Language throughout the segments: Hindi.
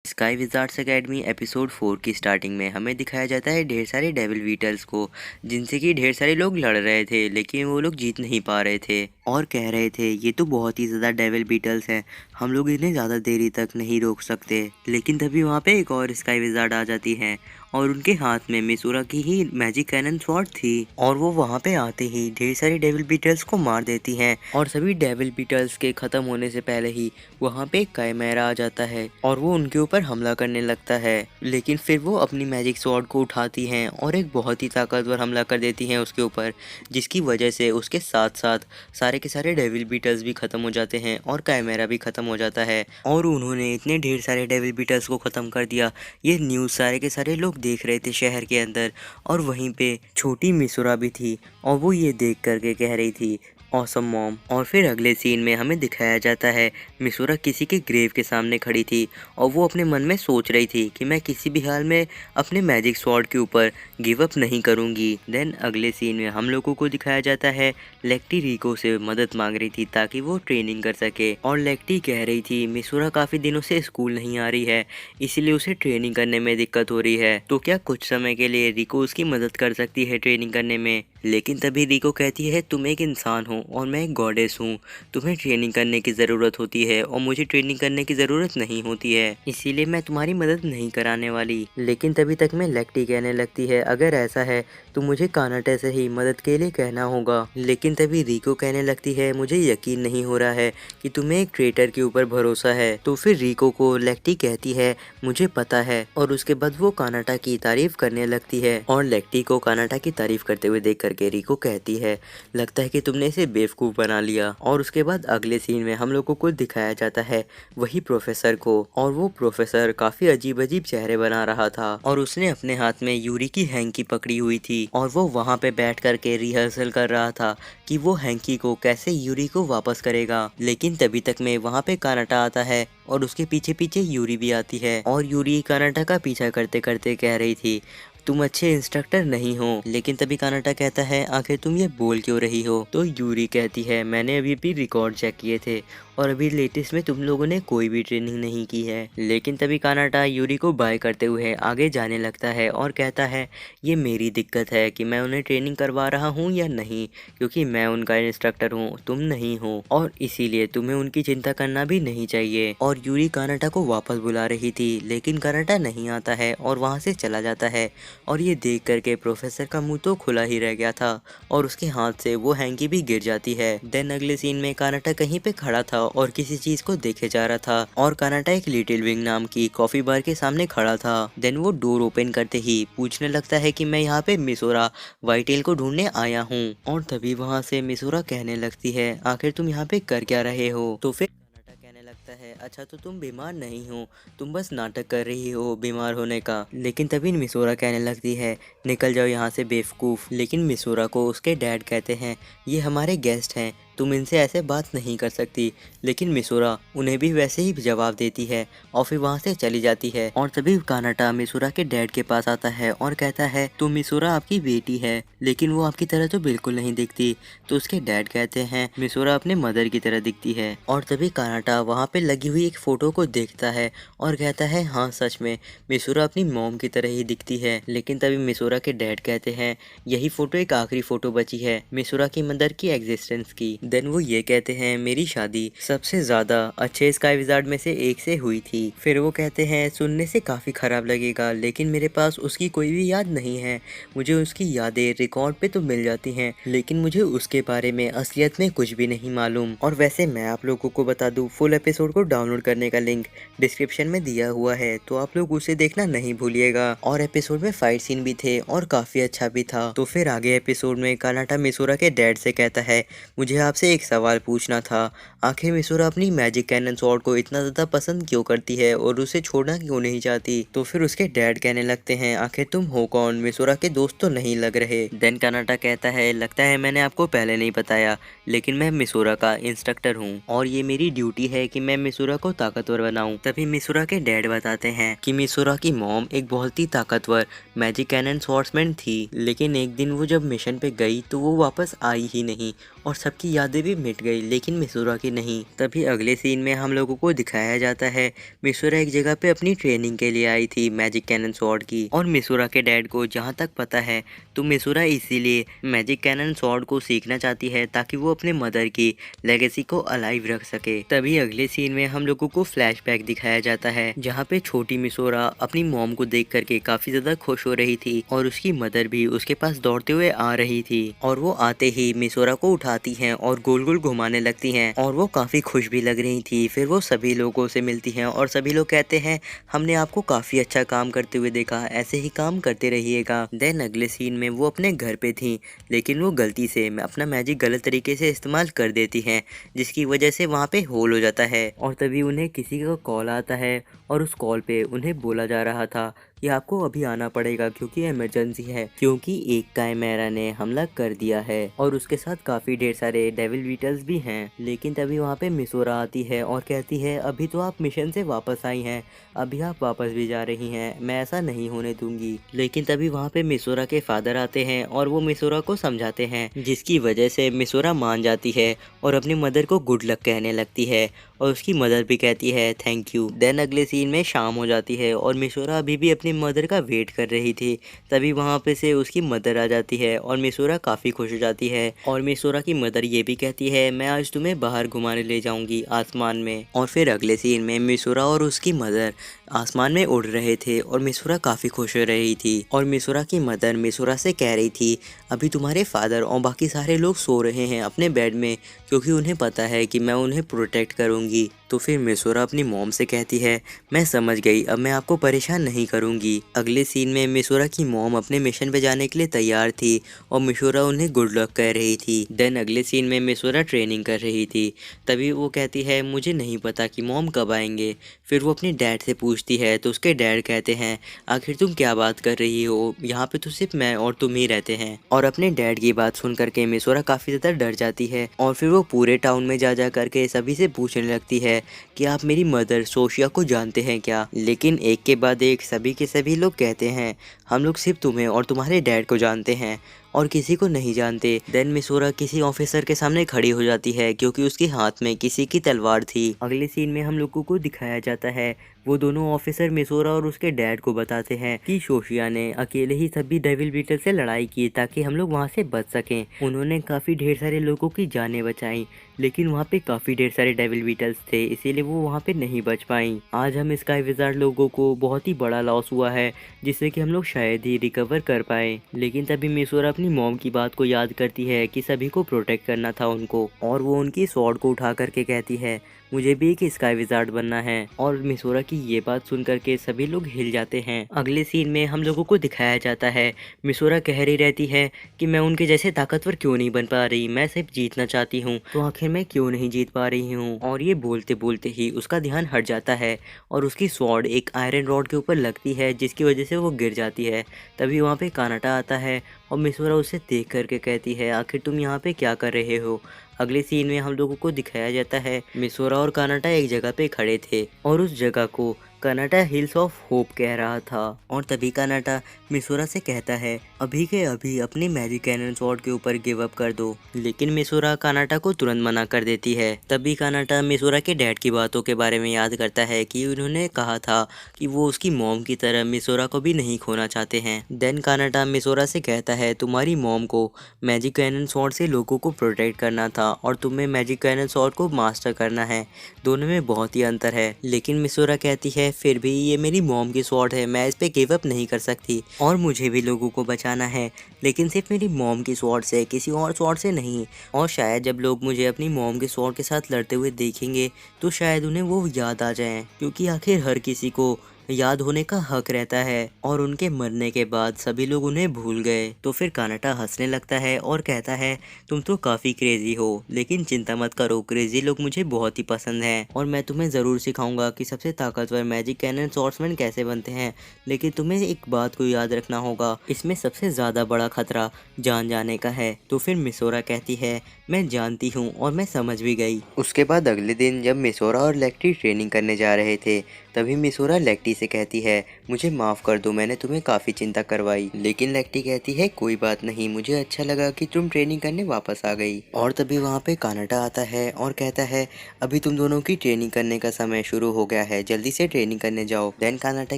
स्काई विज़ार्ड्स एकेडमी एपिसोड 4 की स्टार्टिंग में हमें दिखाया जाता है ढेर सारे डेविल बीटल्स को, जिनसे कि ढेर सारे लोग लड़ रहे थे, लेकिन वो लोग जीत नहीं पा रहे थे और कह रहे थे ये तो बहुत ही ज़्यादा डेविल बीटल्स हैं, हम लोग इन्हें ज़्यादा देरी तक नहीं रोक सकते। लेकिन तभी वहाँ पे एक और स्काई विज़ार्ड आ जाती हैं और उनके हाथ में मिसूरा की ही मैजिक कैनन स्वॉर्ड थी और वो वहाँ पे आते ही ढेर सारे डेविल बीटल्स को मार देती हैं और सभी डेविल बीटल्स के ख़त्म होने से पहले ही वहाँ पे एक काइमेरा आ जाता है और वो उनके ऊपर हमला करने लगता है। लेकिन फिर वो अपनी मैजिक स्वॉर्ड को उठाती हैं और एक बहुत ही ताकतवर हमला कर देती हैं उसके ऊपर, जिसकी वजह से उसके साथ साथ सारे के सारे डेविल बीटल्स भी ख़त्म हो जाते हैं और काइमेरा भी ख़त्म हो जाता है। और उन्होंने इतने ढेर सारे डेविल बीटल्स को ख़त्म कर दिया, ये न्यूज़ सारे के सारे लोग देख रहे थे शहर के अंदर। और वहीं पे छोटी मिसूरा भी थी और वो ये देख करके कह रही थी ऑसम मॉम। और फिर अगले सीन में हमें दिखाया जाता है मिसूरा किसी के ग्रेव के सामने खड़ी थी और वो अपने मन में सोच रही थी कि मैं किसी भी हाल में अपने मैजिक स्वॉर्ड के ऊपर गिव अप नहीं करूंगी। देन अगले सीन में हम लोगों को दिखाया जाता है लेक्टी रिको से मदद मांग रही थी ताकि वो ट्रेनिंग कर सके और लेक्टी कह रही थी मिसूरा काफ़ी दिनों से स्कूल नहीं आ रही है, इसीलिए उसे ट्रेनिंग करने में दिक्कत हो रही है, तो क्या कुछ समय के लिए रिको उसकी मदद कर सकती है ट्रेनिंग करने में। लेकिन तभी रिको कहती है तुम एक इंसान हो और मैं एक गॉडेस हूँ, तुम्हें ट्रेनिंग करने की ज़रूरत होती है और मुझे ट्रेनिंग करने की ज़रूरत नहीं होती है, इसीलिए मैं तुम्हारी मदद नहीं कराने वाली। लेकिन तभी तक में लेक्टी कहने लगती है अगर ऐसा है तो मुझे कानाटे से ही मदद के लिए कहना होगा। लेकिन तभी रिको कहने लगती है मुझे यकीन नहीं हो रहा है कि तुम्हें एक ट्रेटर के ऊपर भरोसा है। तो फिर रिको को लेक्टी कहती है मुझे पता है, और उसके बाद वो कानाटा की तारीफ करने लगती है और लेक्टी को कानाटा की तारीफ करते हुए देख करके रिको कहती है लगता है कि तुमने इसे बेवकूफ़ बना लिया। और उसके बाद अगले सीन में हम लोगों को दिखाया जाता है वही प्रोफेसर को, और वो प्रोफेसर काफ़ी अजीब अजीब चेहरे बना रहा था और उसने अपने हाथ में यूरी की हैंकी पकड़ी हुई थी और वो वहाँ पे बैठ करके रिहर्सल कर रहा था कि वो हैंकी को कैसे यूरी को वापस करेगा। लेकिन तभी तक में वहाँ पे कानाटा आता है और उसके पीछे पीछे यूरी भी आती है और यूरी कानाटा का पीछा करते करते कह रही थी तुम अच्छे इंस्ट्रक्टर नहीं हो। लेकिन तभी कानाटा कहता है आखिर तुम ये बोल क्यों रही हो। तो यूरी कहती है मैंने अभी भी रिकॉर्ड चेक किए थे और अभी लेटेस्ट में तुम लोगों ने कोई भी ट्रेनिंग नहीं की है। लेकिन तभी कानाटा यूरी को बाय करते हुए आगे जाने लगता है और कहता है ये मेरी दिक्कत है कि मैं उन्हें ट्रेनिंग करवा रहा हूँ या नहीं, क्योंकि मैं उनका इंस्ट्रक्टर हूँ, तुम नहीं हो, और इसीलिए तुम्हें उनकी चिंता करना भी नहीं चाहिए। और यूरी कानाटा को वापस बुला रही थी लेकिन कानाटा नहीं आता है और वहाँ से चला जाता है। और ये देख करके प्रोफेसर का मुंह तो खुला ही रह गया था और उसके हाथ से वो हैंकी भी गिर जाती है। देन अगले सीन में कानाटा कहीं पे खड़ा था और किसी चीज को देखे जा रहा था और कानाटा एक लिटिल विंग नाम की कॉफी बार के सामने खड़ा था। देन वो डोर ओपन करते ही पूछने लगता है कि मैं यहाँ पे मिसोरा वाइटेल को ढूंढने आया हूँ। और तभी वहाँ से मिसोरा कहने लगती है आखिर तुम यहाँ पे कर क्या रहे हो। तो फिर कानाटा कहने लगता है अच्छा तो तुम बीमार नहीं हो, तुम बस नाटक कर रही हो बीमार होने का। लेकिन तभी मिसोरा कहने लगती है निकल जाओ यहाँ से बेवकूफ़। लेकिन मिसोरा को उसके डैड कहते हैं ये हमारे गेस्ट हैं, तुम इनसे ऐसे बात नहीं कर सकती। लेकिन मिसोरा उन्हें भी वैसे ही जवाब देती है और फिर वहाँ से चली जाती है। और तभी कानाटा मिसोरा के डैड के पास आता है और कहता है तो मिसोरा आपकी बेटी है लेकिन वो आपकी तरह तो बिल्कुल नहीं दिखती। तो उसके डैड कहते हैं मिसोरा अपने मदर की तरह दिखती है। और तभी कानाटा वहाँ पे लगी हुई एक फ़ोटो को देखता है और कहता है हाँ सच में मिसोरा अपनी मॉम की तरह ही दिखती है। लेकिन तभी मिसोरा के डैड कहते हैं यही फ़ोटो एक आखिरी फ़ोटो बची है मिसोरा की मदर की एग्जिस्टेंस की। देन वो ये कहते हैं मेरी शादी सबसे ज़्यादा अच्छे स्काई विज़ार्ड में से एक से हुई थी। फिर वो कहते हैं सुनने से काफ़ी ख़राब लगेगा लेकिन मेरे पास उसकी कोई भी याद नहीं है, मुझे उसकी यादें रिकॉर्ड पे तो मिल जाती हैं लेकिन मुझे उसके बारे में असलियत में कुछ भी नहीं मालूम। और वैसे मैं आप लोगों को बता दूं फुल एपिसोड को डाउनलोड करने का लिंक डिस्क्रिप्शन में दिया हुआ है, तो आप लोग उसे देखना नहीं भूलिएगा। और एपिसोड में फाइट सीन भी थे और काफ़ी अच्छा भी था। तो फिर आगे एपिसोड में कानाटा मिसोरा के डैड से कहता है मुझे आपसे एक सवाल पूछना था, आखिर मिसोरा अपनी मैजिक कैनन स्वॉर्ड को इतना ज़्यादा पसंद क्यों करती है और उसे छोड़ना क्यों नहीं चाहती। तो फिर उसके डैड कहने लगते हैं आखिर तुम हो कौन, मिसोरा के दोस्त तो नहीं लग रहे। देन कानाटा कहता है लगता है मैंने आपको पहले नहीं बताया लेकिन मैं मिसोरा का इंस्ट्रक्टर हूँ और ये मेरी ड्यूटी है कि मैं मिसोरा को ताकतवर बनाऊँ। तभी मिसोरा के डैड बताते हैं कि मिसोरा की मॉम एक बहुत ही ताकतवर मैजिक कैनन स्वॉर्ड्समैन थी, लेकिन एक दिन वो जब मिशन पे गई तो वो वापस आई ही नहीं और सबकी यादें भी मिट गई, लेकिन मिसोरा की नहीं। तभी अगले सीन में हम लोगों को दिखाया जाता है मिसोरा एक जगह पे अपनी ट्रेनिंग के लिए आई थी मैजिक कैनन स्वॉर्ड की, और मिसोरा के डैड को जहाँ तक पता है तो मिसोरा इसीलिए मैजिक कैनन स्वॉर्ड को सीखना चाहती है ताकि वो अपने मदर की लेगेसी को अलाइव रख सके। तभी अगले सीन में हम लोगों को फ्लैशबैक दिखाया जाता है जहाँ पे छोटी मिसोरा अपनी मॉम को देख करके काफी ज्यादा खुश हो रही थी और उसकी मदर भी उसके पास दौड़ते हुए आ रही थी, और वो आते ही मिसोरा को उठाती हैं और गोल गोल घुमाने लगती हैं और वो काफी खुश भी लग रही थी। फिर वो सभी लोगों से मिलती हैं और सभी लोग कहते हैं हमने आपको काफी अच्छा काम करते हुए देखा, ऐसे ही काम करते रहिएगा। देन अगले सीन में वो अपने घर पे थी, लेकिन वो गलती से अपना मैजिक गलत तरीके से इस्तेमाल कर देती हैं, जिसकी वजह से वहाँ पे होल हो जाता है। और तभी उन्हें किसी का कॉल आता है और उस कॉल पे उन्हें बोला जा रहा था कि आपको अभी आना पड़ेगा क्योंकि इमरजेंसी है, क्योंकि एक काइमेरा ने हमला कर दिया है और उसके साथ काफी ढेर सारे डेविल बीटल्स भी हैं। लेकिन तभी वहाँ पे मिसोरा आती है और कहती है अभी तो आप मिशन से वापस आई हैं, अभी आप वापस भी जा रही हैं, मैं ऐसा नहीं होने दूंगी। लेकिन तभी वहाँ पे मिसोरा के फादर आते हैं और वो मिसोरा को समझाते हैं, जिसकी वजह से मिसोरा मान जाती है और अपनी मदर को गुड लक कहने लगती है और उसकी मदर भी कहती है थैंक यू। देन अगले सीन में शाम हो जाती है और मिसोरा अभी भी अपनी मदर का वेट कर रही थी। तभी वहाँ पे से उसकी मदर आ जाती है और मिसोरा काफ़ी खुश हो जाती है और मिसोरा की मदर ये भी कहती है मैं आज तुम्हें बाहर घुमाने ले जाऊंगी आसमान में। और फिर अगले सीन में मिसोरा और उसकी मदर आसमान में उड़ रहे थे और मिसोरा काफ़ी खुश हो रही थी और मिसोरा की मदर मिसोरा से कह रही थी अभी तुम्हारे फादर और बाकी सारे लोग सो रहे हैं अपने बेड में, क्योंकि उन्हें पता है कि मैं उन्हें प्रोटेक्ट करूंगी। तो फिर मिसोरा अपनी मॉम से कहती है मैं समझ गई, अब मैं आपको परेशान नहीं करूंगी। अगले सीन में मिसोरा की मॉम अपने मिशन पे जाने के लिए तैयार थी और मिसोरा उन्हें गुड लक कह रही थी। देन अगले सीन में मिसोरा ट्रेनिंग कर रही थी। तभी वो कहती है मुझे नहीं पता कि मॉम कब आएंगे। फिर वो अपने डैड से पूछती है तो उसके डैड कहते हैं आखिर तुम क्या बात कर रही हो, यहाँ पे तो सिर्फ मैं और तुम ही रहते हैं। और अपने डैड की बात सुन करके मिसोरा काफ़ी ज़्यादा डर जाती है और फिर वो पूरे टाउन में जा करके सभी से पूछने लगती है कि आप मेरी मदर सोशिया को जानते हैं क्या। लेकिन एक के बाद एक सभी के सभी लोग कहते हैं हम लोग सिर्फ तुम्हें और तुम्हारे डैड को जानते हैं और किसी को नहीं जानते। देन मिसोरा किसी ऑफिसर के सामने खड़ी हो जाती है क्योंकि उसके हाथ में किसी की तलवार थी। अगले सीन में हम लोगों को दिखाया जाता है वो दोनों ऑफिसर मिसोरा और उसके डैड को बताते हैं कि सोशिया ने अकेले ही सभी डेविल बीटल से लड़ाई की ताकि हम लोग वहाँ से बच सकें। उन्होंने काफ़ी ढेर सारे लोगों की जानें बचाई, लेकिन वहाँ पे काफ़ी ढेर सारे डेविल बीटल्स थे, इसीलिए वो वहाँ पे नहीं बच पाई। आज हम स्काई विजार्ड लोगों को बहुत ही बड़ा लॉस हुआ है जिससे कि हम लोग शायद ही रिकवर कर पाए। लेकिन तभी मिसोरा अपनी मॉम की बात को याद करती है कि सभी को प्रोटेक्ट करना था उनको, और वो उनकी स्वॉर्ड को उठा करके कहती है मुझे भी एक स्काई विजार्ड बनना है। और मिसोरा की ये बात सुन करके सभी लोग हिल जाते हैं। अगले सीन में हम लोगों को दिखाया जाता है मिसोरा कह रही रहती है कि मैं उनके जैसे ताकतवर क्यों नहीं बन पा रही, मैं सिर्फ जीतना चाहती हूँ, तो आखिर मैं क्यों नहीं जीत पा रही हूँ। और ये बोलते बोलते ही उसका ध्यान हट जाता है और उसकी स्वॉर्ड एक आयरन रॉड के ऊपर लगती है जिसकी वजह से वो गिर जाती है। तभी वहाँ पे कानाटा आता है और मिसोरा उसे देख करके कहती है आखिर तुम यहाँ पे क्या कर रहे हो। अगले सीन में हम लोगों को दिखाया जाता है मिसोरा और कानाटा एक जगह पे खड़े थे और उस जगह को कानाटा हिल्स ऑफ होप कह रहा था। और तभी कानाटा मिसोरा से कहता है अभी के अभी अपनी मैजिक कैनन स्वॉर्ड के ऊपर गिव अप कर दो। लेकिन मिसोरा कानाटा को तुरंत मना कर देती है। तभी कानाटा मिसोरा के डैड की बातों के बारे में याद करता है कि उन्होंने कहा था कि वो उसकी मॉम की तरह मिसोरा को भी नहीं खोना चाहते हैं। देन कानाटा मिसोरा से कहता है तुम्हारी मॉम को मैजिक कैनन स्वॉर्ड से लोगों को प्रोटेक्ट करना था और तुम्हें मैजिक कैनन स्वॉर्ड को मास्टर करना है, दोनों में बहुत ही अंतर है। लेकिन मिसोरा कहती है फिर भी ये मेरी मॉम की स्वॉर्ड है, मैं इस पे गिव अप नहीं कर सकती और मुझे भी लोगों को बचाना है, लेकिन सिर्फ मेरी मॉम की स्वॉर्ड से, किसी और स्वॉर्ड से नहीं। और शायद जब लोग मुझे अपनी मॉम के स्वॉर्ड के साथ लड़ते हुए देखेंगे तो शायद उन्हें वो याद आ जाए, क्योंकि आखिर हर किसी को याद होने का हक रहता है और उनके मरने के बाद सभी लोग उन्हें भूल गए। तो फिर कानाटा हंसने लगता है और कहता है तुम तो काफ़ी क्रेजी हो, लेकिन चिंता मत करो, क्रेजी लोग मुझे बहुत ही पसंद हैं और मैं तुम्हें ज़रूर सिखाऊंगा कि सबसे ताकतवर मैजिक कैनन स्वॉर्ड्समैन कैसे बनते हैं। लेकिन तुम्हें एक बात को याद रखना होगा, इसमें सबसे ज़्यादा बड़ा खतरा जान जाने का है। तो फिर मिसोरा कहती है मैं जानती हूँ और मैं समझ भी गई। उसके बाद अगले दिन जब मिसोरा और लेक्टी ट्रेनिंग करने जा रहे थे तभी मिसोरा लेक्टी से कहती है, मुझे माफ़ कर दो, मैंने तुम्हें काफ़ी चिंता करवाई। लेकिन लेक्टी कहती है, कोई बात नहीं, मुझे अच्छा लगा कि तुम ट्रेनिंग करने वापस आ गई। और तभी वहाँ पे कानाडा आता है और कहता है, अभी तुम दोनों की ट्रेनिंग करने का समय शुरू हो गया है, जल्दी से ट्रेनिंग करने जाओ। देन कानाडा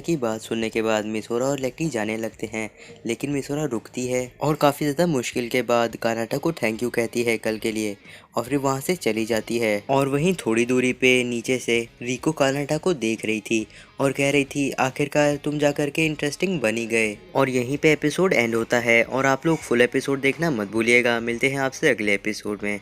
की बात सुनने के बाद मिसोरा और लेक्टी जाने लगते हैं, लेकिन मिसोरा रुकती है और काफ़ी ज़्यादा मुश्किल के बाद कानाडा को थैंक यू कहती है कल के लिए, और फिर वहाँ से चली जाती है। और वहीं थोड़ी दूरी पे नीचे से रिको कानाडा को देख रही थी और कह रही थी, आखिरकार तुम जा करके इंटरेस्टिंग बनी गए। और यहीं पे एपिसोड एंड होता है और आप लोग फुल एपिसोड देखना मत भूलिएगा। मिलते हैं आपसे अगले एपिसोड में।